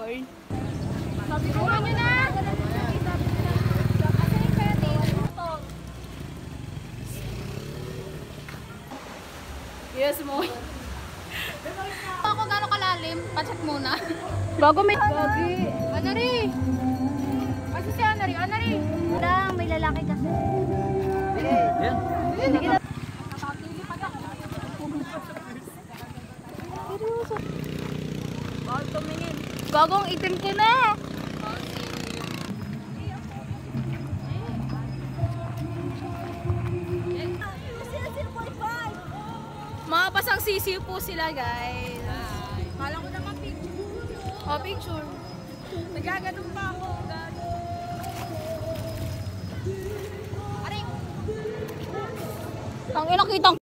Boy. Tulungan nyo na! Yes, mo. Ako gano'ng kalalim? Pacheck muna. Bago may... Gagi. Anari! Kasi si Anari, Anari! Lang, may lalaki kasi. Bawal tumingin. Gagong itim ko na. Mga pasang sisiw po sila, guys. Kala ko naman picture. Oh, picture. Nagaganong pa ako. Ang ina kitang